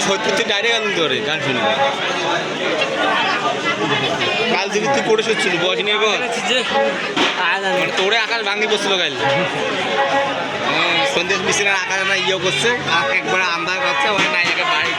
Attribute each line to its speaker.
Speaker 1: সত্যি ডাইরেক্ট আনন্দ করে গান শুনবে কাল দিবি তুই পড়ে শুচ্ছিল বস নিয়ে তোরে আকাশ ভাঙি বসছিল কাল সন্ধ্যে বিছানার আকাশ না ইয়ে করছে একবার আন্দাজ করছে ওই নাইকে বাড়ি